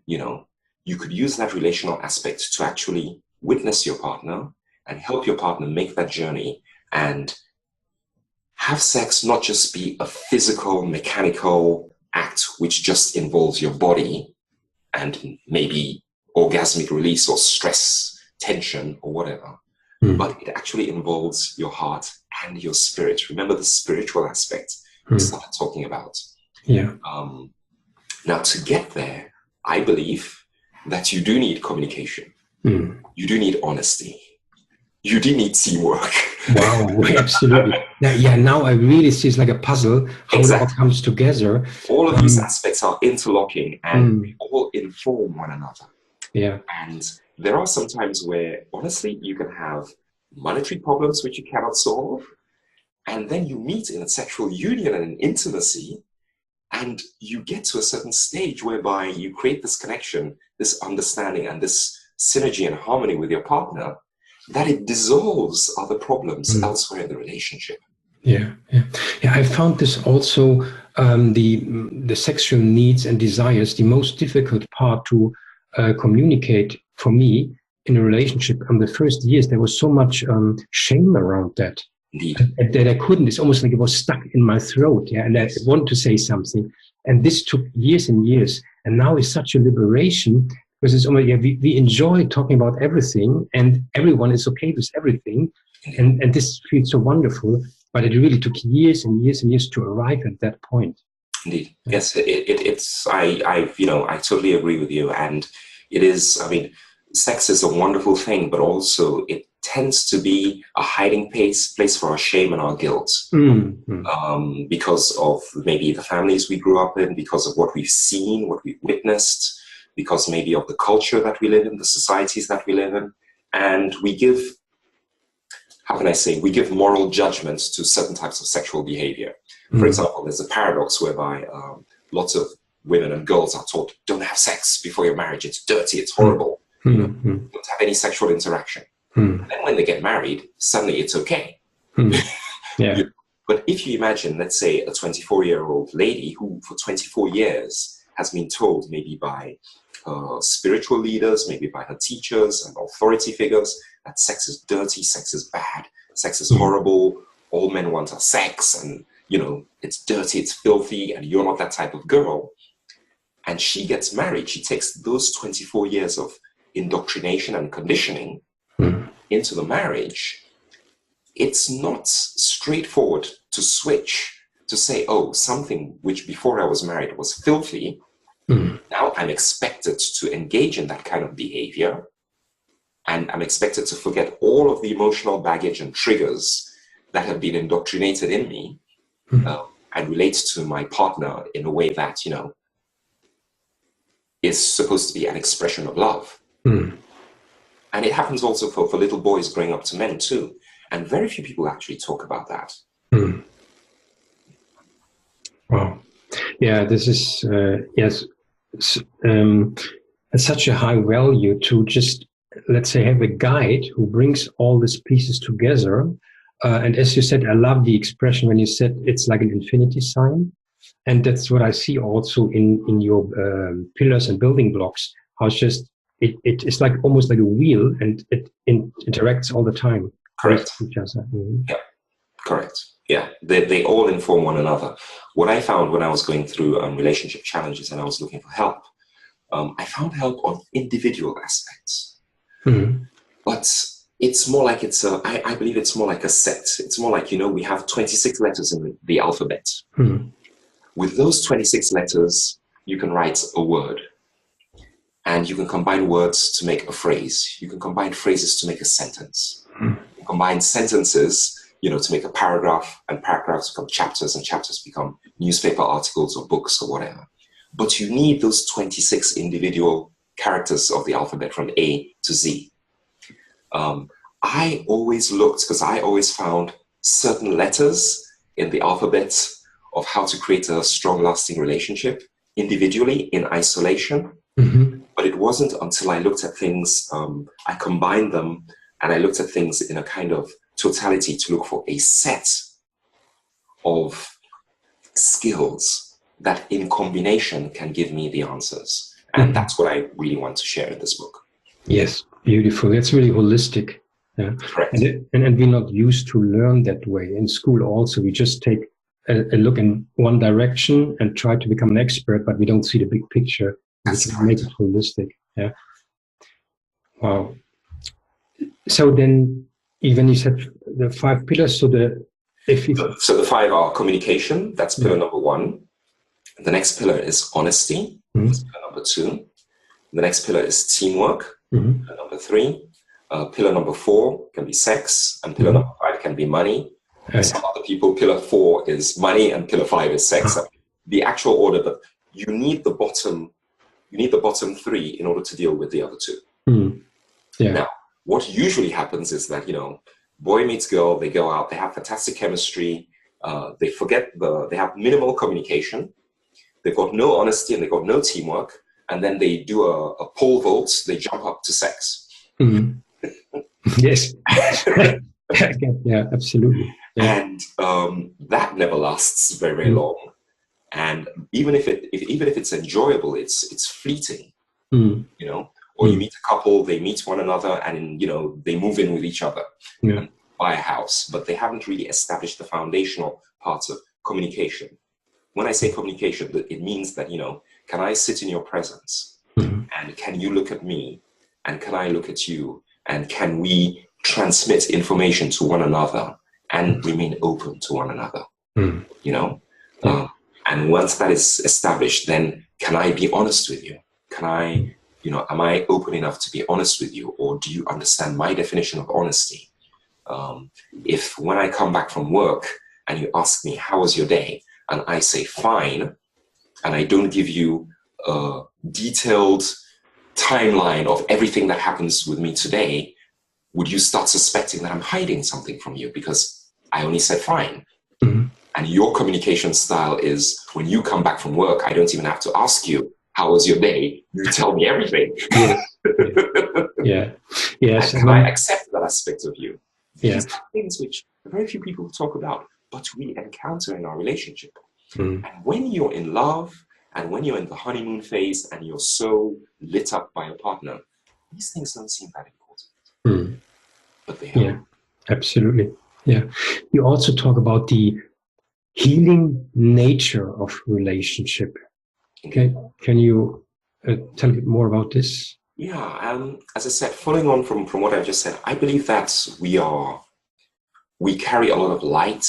you know, you could use that relational aspect to actually witness your partner and help your partner make that journey, and have sex not just be a physical, mechanical act which just involves your body and maybe orgasmic release or stress, tension or whatever, but it actually involves your heart and your spirit. Remember the spiritual aspect we started talking about. Now, to get there, I believe that you do need communication. You do need honesty. You do need teamwork. Wow, absolutely. Now I really see it's like a puzzle, how it all comes together. All of these aspects are interlocking and we all inform one another. And there are some times where, honestly, you can have monetary problems which you cannot solve. And then you meet in a sexual union and an intimacy, And you get to a certain stage whereby you create this connection, this understanding, and this synergy and harmony with your partner, that it dissolves other problems elsewhere in the relationship. Yeah. I found this also, the sexual needs and desires, the most difficult part to communicate for me in a relationship. In the first years, there was so much shame around that. Indeed. That I couldn't. It's almost like it was stuck in my throat. Yeah, and I wanted to say something, and this took years and years. And now it's such a liberation, because it's almost, we enjoy talking about everything, and everyone is okay with everything, and this feels so wonderful. But it really took years and years and years to arrive at that point. Indeed, yes. I totally agree with you, and it is. I mean, sex is a wonderful thing, but also it tends to be a hiding place for our shame and our guilt, because of maybe the families we grew up in, because of what we've seen, what we've witnessed, because maybe of the culture that we live in, the societies that we live in, and we give, how can I say, we give moral judgments to certain types of sexual behavior. For example, there's a paradox whereby lots of women and girls are taught, don't have sex before your marriage, it's dirty, it's horrible. Don't have any sexual interaction. And then when they get married, suddenly it's okay. Yeah. But if you imagine, let's say, a 24-year-old lady who for 24 years has been told, maybe by spiritual leaders, maybe by her teachers and authority figures, that sex is dirty, sex is bad, sex is horrible, all men want are sex, and it's dirty, it's filthy, and you're not that type of girl. And she gets married, she takes those 24 years of indoctrination and conditioning into the marriage. It's not straightforward to switch, to say, oh, something which before I was married was filthy, now I'm expected to engage in that kind of behavior, and I'm expected to forget all of the emotional baggage and triggers that have been indoctrinated in me, and relate to my partner in a way that, is supposed to be an expression of love. And it happens also for little boys growing up to men too. And very few people actually talk about that. Wow. Yeah, this is, such a high value to just, let's say, have a guide who brings all these pieces together. And as you said, I love the expression when you said it's like an infinity sign. And that's what I see also in your pillars and building blocks. How it's just, it's like almost like a wheel, and it interacts all the time. Correct. With each other. Yeah, correct. Yeah, they all inform one another. What I found when I was going through relationship challenges and I was looking for help, I found help on individual aspects. But it's more like I believe it's more like a set. It's more like, we have 26 letters in the alphabet. With those 26 letters, you can write a word. And you can combine words to make a phrase. You can combine phrases to make a sentence. You can combine sentences, to make a paragraph, and paragraphs become chapters, and chapters become newspaper articles or books or whatever. But you need those 26 individual characters of the alphabet from A to Z. I always looked, because I always found certain letters in the alphabet of how to create a strong, lasting relationship individually in isolation. But it wasn't until I looked at things, I combined them, and I looked at things in a kind of totality to look for a set of skills that in combination can give me the answers. And that's what I really want to share in this book. Yes, beautiful. It's really holistic. Yeah. Correct. And we're not used to learn that way. In school also, we just take a look in one direction and try to become an expert, but we don't see the big picture. That's correct. Make it holistic. Yeah. Wow. So then, even you said the 5 pillars. So the 5 are communication. That's pillar number 1. The next pillar is honesty. That's pillar number 2. The next pillar is teamwork. Pillar number 3. Pillar number 4 can be sex, and pillar number 5 can be money. Some other people, pillar 4 is money, and pillar 5 is sex. The actual order, but you need the bottom. You need the bottom 3 in order to deal with the other 2. Yeah. Now, what usually happens is that, boy meets girl, they go out, they have fantastic chemistry, they have minimal communication, they've got no honesty and they've got no teamwork, and then they do a pole vault, they jump up to sex. Mm-hmm. Yes. Yeah, absolutely. Yeah. And that never lasts very, very long. And even if it's enjoyable, it's fleeting, you know. Or you meet a couple, they meet one another, and they move in with each other and buy a house, but they haven't really established the foundational parts of communication. When I say communication, it means that can I sit in your presence, and can you look at me, and can I look at you, and can we transmit information to one another and remain open to one another, and once that is established, then can I be honest with you? Can I, am I open enough to be honest with you? Or do you understand my definition of honesty? If when I come back from work and you ask me, how was your day? And I say, fine, and I don't give you a detailed timeline of everything that happens with me today, would you start suspecting that I'm hiding something from you because I only said fine? And your communication style is, when you come back from work, I don't even have to ask you, how was your day? You tell me everything. Yeah. Yes. And I accept that aspect of you. Yeah. These are things which very few people talk about, but we encounter in our relationship. And when you're in love, and when you're in the honeymoon phase, and you're so lit up by a partner, these things don't seem that important. But they are. Yeah, absolutely. Yeah. You also talk about the healing nature of relationship. Okay. Can you tell a bit more about this? Yeah. As I said, following on from what I've just said, I believe that we carry a lot of light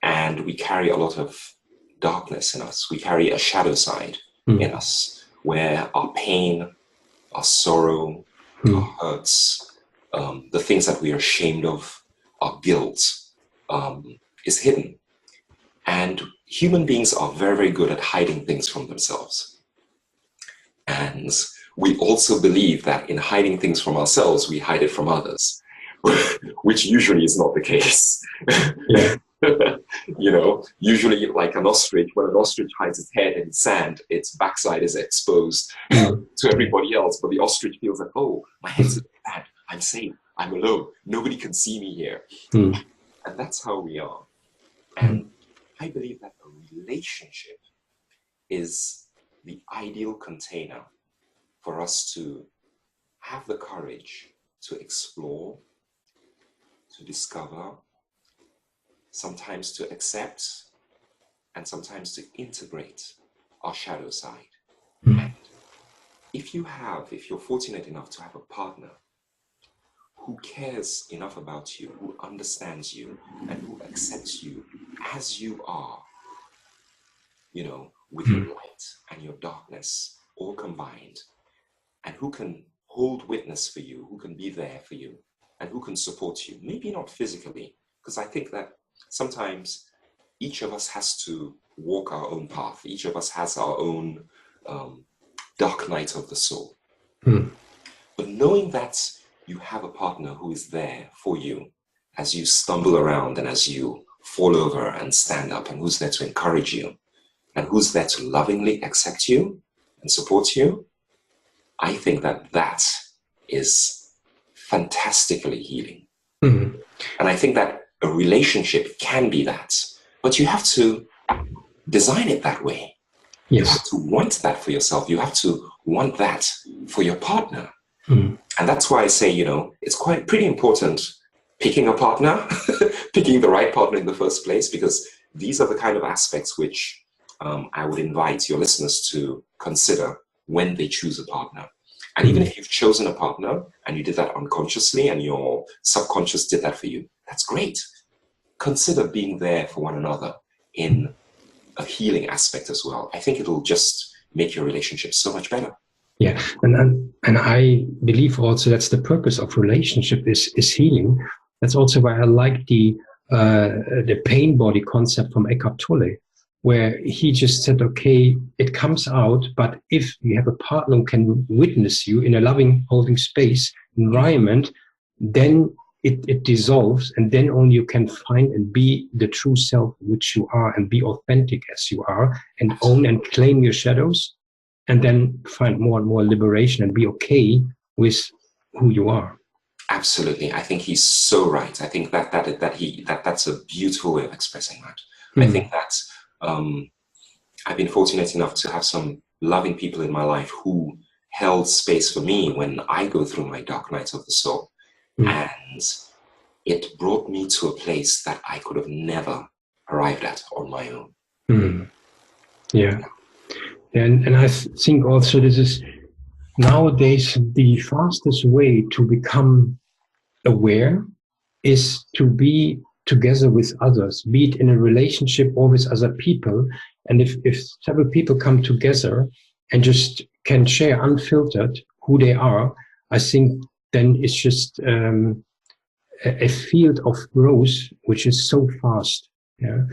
and we carry a lot of darkness in us. We carry a shadow side in us, where our pain, our sorrow, our hurts, the things that we are ashamed of, our guilt, is hidden. And human beings are very, very good at hiding things from themselves. And we also believe that in hiding things from ourselves, we hide it from others, which usually is not the case. Yeah. Usually like an ostrich, when an ostrich hides its head in sand, its backside is exposed to everybody else. But the ostrich feels like, oh, my head's in sand. I'm safe. I'm alone. Nobody can see me here. And that's how we are. And I believe that a relationship is the ideal container for us to have the courage to explore, to discover, sometimes to accept, and sometimes to integrate our shadow side. And if you're fortunate enough to have a partner who cares enough about you, who understands you, and who accepts you as you are, with your light and your darkness all combined, and who can hold witness for you, who can be there for you, and who can support you. Maybe not physically, because I think that sometimes each of us has to walk our own path. Each of us has our own dark night of the soul. But knowing that you have a partner who is there for you as you stumble around and as you fall over and stand up, and who's there to encourage you, and who's there to lovingly accept you and support you, I think that is fantastically healing. And I think that a relationship can be that, but you have to design it that way. Yes. You have to want that for yourself. You have to want that for your partner. And that's why I say, it's pretty important picking a partner, picking the right partner in the first place, because these are the kind of aspects which I would invite your listeners to consider when they choose a partner. And even if you've chosen a partner and you did that unconsciously and your subconscious did that for you, that's great. Consider being there for one another in a healing aspect as well. I think it'll just make your relationship so much better. Yeah, and I believe also that's the purpose of relationship is healing. That's also why I like the pain body concept from Eckhart Tolle, where he just said, okay, it comes out, but if you have a partner who can witness you in a loving, holding space environment, then it dissolves, and then only you can find and be the true self which you are, and be authentic as you are, and own and claim your shadows, and then find more and more liberation and be okay with who you are. Absolutely. I think he's so right. I think that's a beautiful way of expressing that. I think that I've been fortunate enough to have some loving people in my life who held space for me when I go through my dark nights of the soul. And it brought me to a place that I could have never arrived at on my own. Yeah. And I think also this is nowadays the fastest way to become aware is to be together with others, be it in a relationship or with other people. And if several people come together and just can share unfiltered who they are, I think then it's just a field of growth which is so fast. Yeah.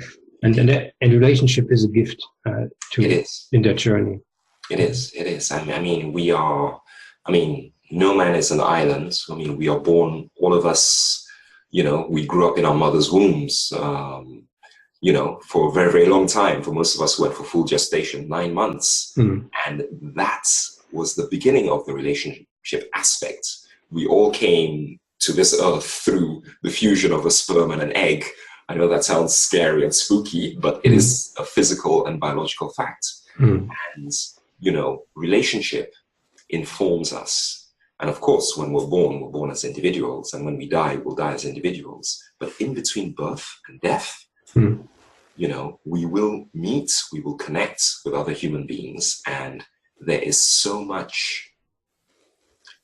And relationship is a gift in that journey. It is. I mean, no man is an island. I mean, we are born, all of us, we grew up in our mother's wombs, for a very, very long time. For most of us, went for full gestation, 9 months. And that was the beginning of the relationship aspect. We all came to this earth through the fusion of a sperm and an egg. I know that sounds scary and spooky, but it is a physical and biological fact. And, relationship informs us. And of course, when we're born as individuals. And when we die, we'll die as individuals. But in between birth and death, we will meet, we will connect with other human beings. And there is so much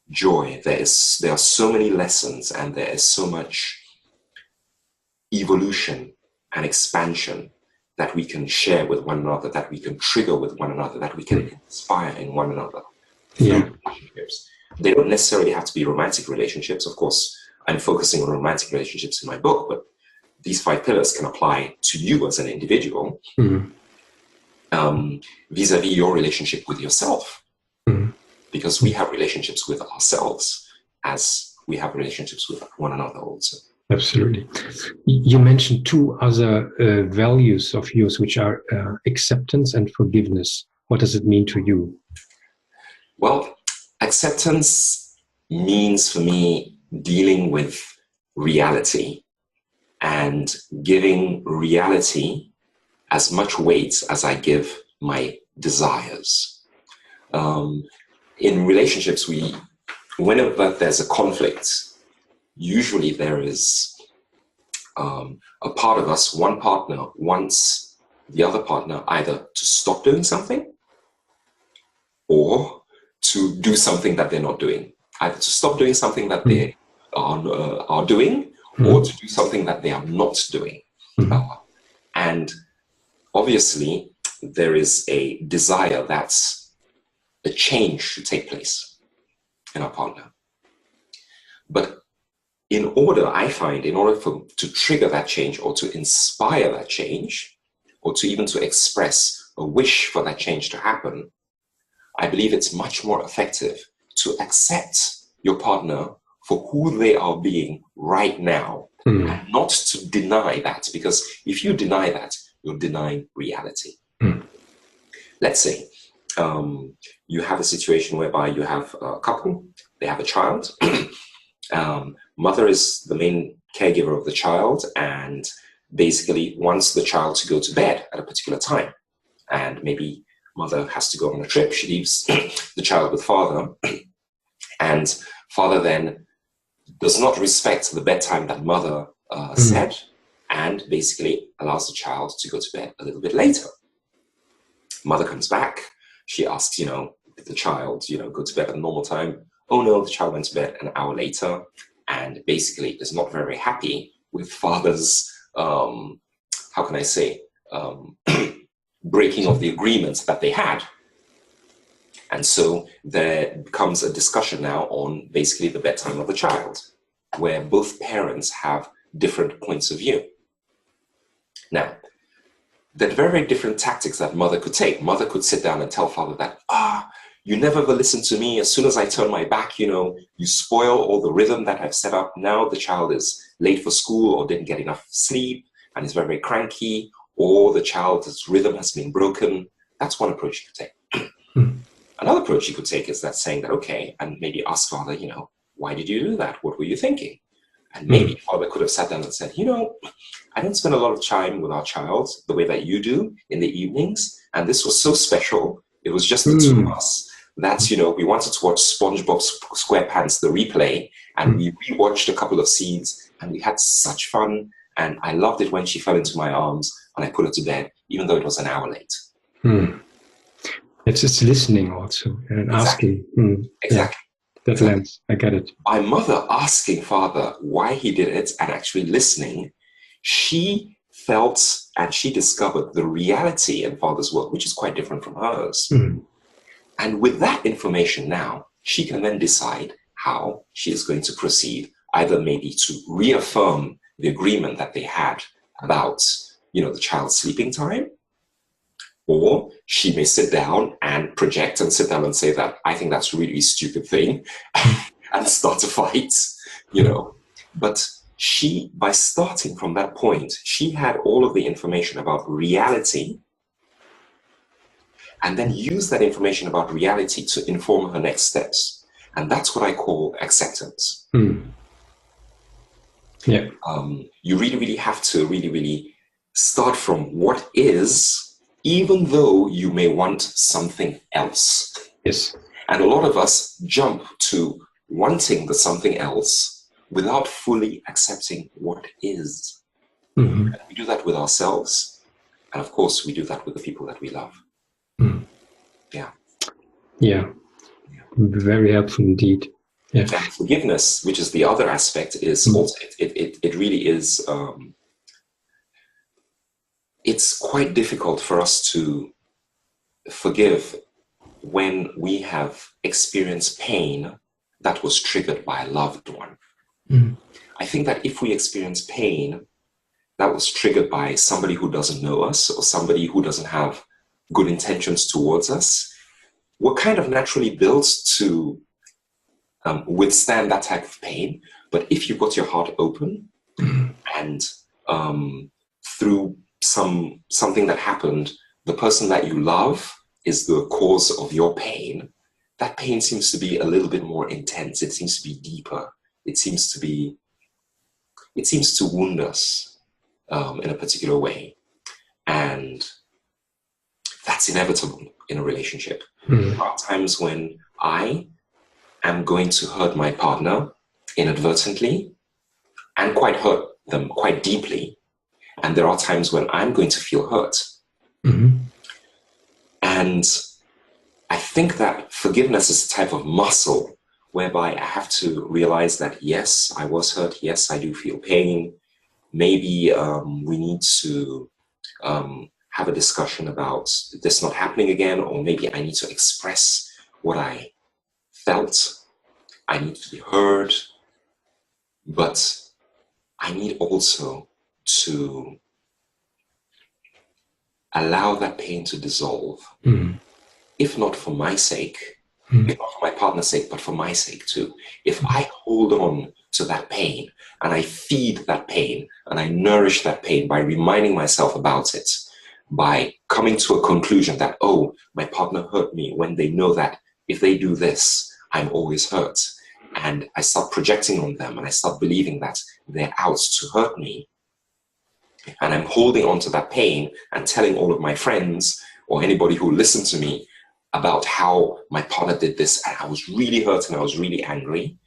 joy. There are so many lessons, and there is so much evolution and expansion that we can share with one another, that we can trigger with one another, that we can inspire in one another through relationships. They don't necessarily have to be romantic relationships. Of course, I'm focusing on romantic relationships in my book, but these 5 pillars can apply to you as an individual vis-a-vis your relationship with yourself. Because we have relationships with ourselves as we have relationships with one another also. Absolutely. You mentioned 2 other values of yours, which are acceptance and forgiveness. What does it mean to you? Well, acceptance means for me dealing with reality and giving reality as much weight as I give my desires. In relationships, whenever there's a conflict, usually there is a part of us, one partner wants the other partner either to stop doing something or to do something that they're not doing. Either to stop doing something that they are doing or to do something that they are not doing. And obviously, there is a desire that's a change should take place in our partner. But in order to trigger that change or to inspire that change or to even to express a wish for that change to happen, I believe it's much more effective to accept your partner for who they are being right now and not to deny that, because if you deny that, you're denying reality. Let's say you have a situation whereby you have a couple, they have a child. Mother is the main caregiver of the child and basically wants the child to go to bed at a particular time. And maybe mother has to go on a trip. She leaves the child with father. And father then does not respect the bedtime that mother said and basically allows the child to go to bed a little bit later. Mother comes back. She asks, did the child, go to bed at a normal time? Oh no, the child went to bed an hour later, and basically is not very happy with father's, breaking of the agreements that they had. And so there becomes a discussion now on basically the bedtime of the child, where both parents have different points of view. Now, there are very, very different tactics that mother could take. Mother could sit down and tell father that, you never ever listen to me. As soon as I turn my back, you spoil all the rhythm that I've set up. Now the child is late for school or didn't get enough sleep and is very, very cranky, or the child's rhythm has been broken. That's one approach you could take. Another approach you could take is that saying that, okay, and maybe ask father, why did you do that? What were you thinking? And maybe father could have sat down and said, I don't spend a lot of time with our child the way that you do in the evenings. And this was so special. It was just the two of us that, we wanted to watch SpongeBob SquarePants, the replay, and we rewatched a couple of scenes and we had such fun. And I loved it when she fell into my arms and I put her to bed, even though it was an hour late. It's just listening also and asking. Exactly. That lens, I get it. My mother asking father why he did it and actually listening, she felt and she discovered the reality in father's world, which is quite different from hers. And with that information now, she can then decide how she is going to proceed, either maybe to reaffirm the agreement that they had about, the child's sleeping time, or she may sit down and project and sit down and say that I think that's a really stupid thing and start a fight, But she, by starting from that point, she had all of the information about reality and then use that information about reality to inform her next steps. And that's what I call acceptance. Yeah. You really, really have to really start from what is, even though you may want something else. Yes. And a lot of us jump to wanting the something else without fully accepting what is. And we do that with ourselves. And of course, we do that with the people that we love. Yeah. Very helpful indeed. Yeah. And forgiveness, which is the other aspect, is also, it really is, it's quite difficult for us to forgive when we have experienced pain that was triggered by a loved one. I think that if we experience pain that was triggered by somebody who doesn't know us or somebody who doesn't have good intentions towards us, we're kind of naturally built to withstand that type of pain. But if you've got your heart open and through something that happened, the person that you love is the cause of your pain, that pain seems to be a little bit more intense. It seems to be deeper. It seems to wound us in a particular way. And that's inevitable in a relationship. There are times when I am going to hurt my partner inadvertently and quite hurt them quite deeply. And there are times when I'm going to feel hurt. And I think that forgiveness is a type of muscle whereby I have to realize that, yes, I was hurt. Yes, I do feel pain. Maybe we need to have a discussion about this not happening again, or maybe I need to express what I felt. I need to be heard. But I need also to allow that pain to dissolve, if not for my sake, if not for my partner's sake, but for my sake too. If I hold on to that pain and I feed that pain and I nourish that pain by reminding myself about it, by coming to a conclusion that, oh, my partner hurt me, when they know that if they do this, I'm always hurt. And I start projecting on them and I start believing that they're out to hurt me. And I'm holding on to that pain and telling all of my friends or anybody who listened to me about how my partner did this and I was really hurt and I was really angry.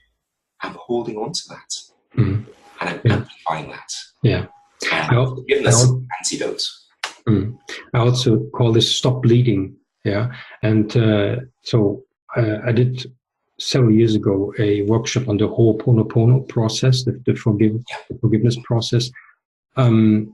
I'm holding on to that. And I'm amplifying that. Yeah. And forgiveness is an antidote. I also call this stop bleeding. Yeah. And so I did several years ago a workshop on the Ho'oponopono process, the forgiveness process. And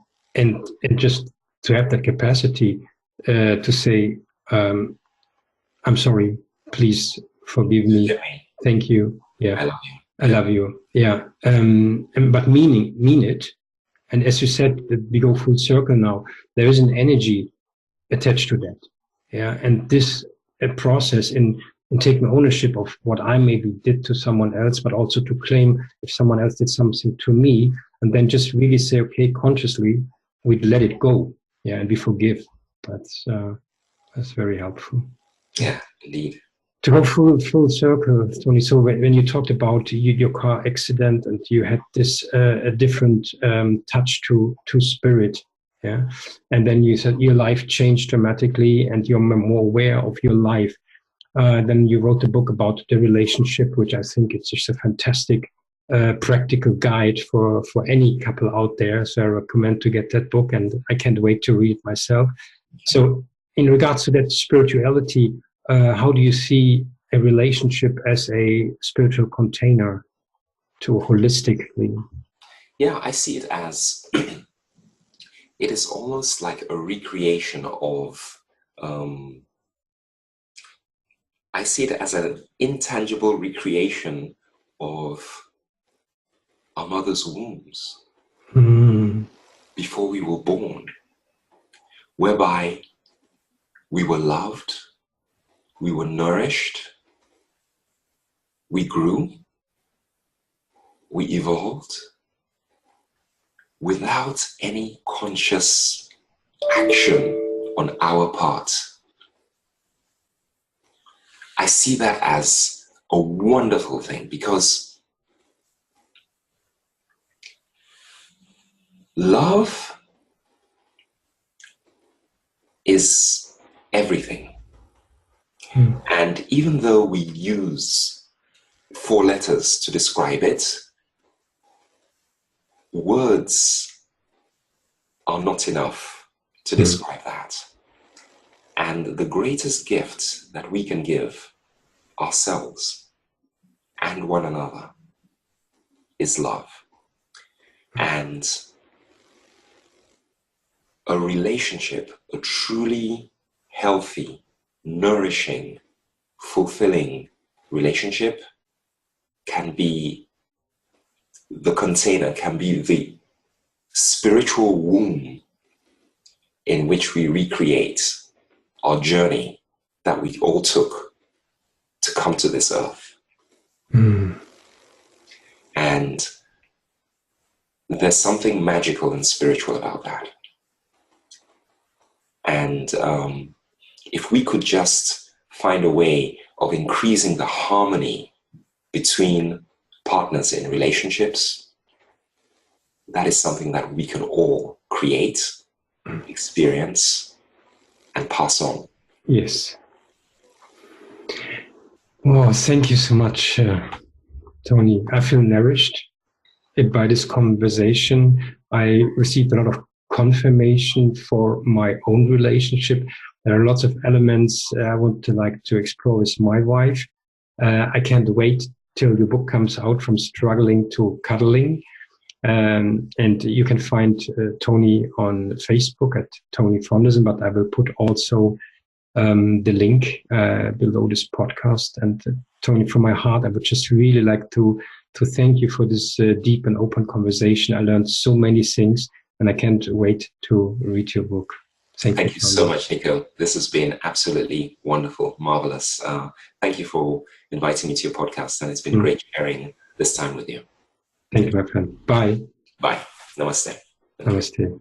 just to have that capacity to say, I'm sorry, please forgive me. Thank you. Yeah. I love you. I love you. Yeah. But mean it. And as you said, we go full circle now. There is an energy attached to that. Yeah. And this process in and taking ownership of what I maybe did to someone else, but also to claim if someone else did something to me, and then just really say, okay, consciously, we let it go, yeah, and we forgive. That's very helpful. Yeah, indeed. To go full circle, Tony. So when you talked about your car accident and you had this a different touch to spirit, yeah, and then you said your life changed dramatically and you're more aware of your life. Then you wrote a book about the relationship, which I think it's just a fantastic practical guide for any couple out there. So I recommend to get that book, and I can't wait to read it myself. So in regards to that spirituality, how do you see a relationship as a spiritual container to holistically? Yeah, I see it as it is almost like a recreation of I see it as an intangible recreation of our mother's wombs before we were born, whereby we were loved, we were nourished, we grew, we evolved without any conscious action on our part. I see that as a wonderful thing because love is everything. And even though we use 4 letters to describe it, words are not enough to describe that. And the greatest gift that we can give ourselves and one another is love. And a relationship, a truly healthy, nourishing, fulfilling relationship can be the container, can be the spiritual womb in which we recreate our journey that we all took to come to this earth. And there's something magical and spiritual about that. And if we could just find a way of increasing the harmony between partners in relationships, that is something that we can all create, experience, and pass on. Yes. Oh, thank you so much, Tony. I feel nourished by this conversation. I received a lot of confirmation for my own relationship. There are lots of elements I want to explore with my wife. I can't wait till the book comes out, From Struggling to Cuddling. And you can find Tony on Facebook at Tony Fondersen, but I will put also the link below this podcast. And Tony, from my heart, I would just really like to thank you for this deep and open conversation. I learned so many things, and I can't wait to read your book. Thank you so much, Nico. This has been absolutely wonderful, marvelous. Thank you for inviting me to your podcast, and it's been great sharing this time with you. Thank you, my friend. Bye. Bye. Namaste. Namaste.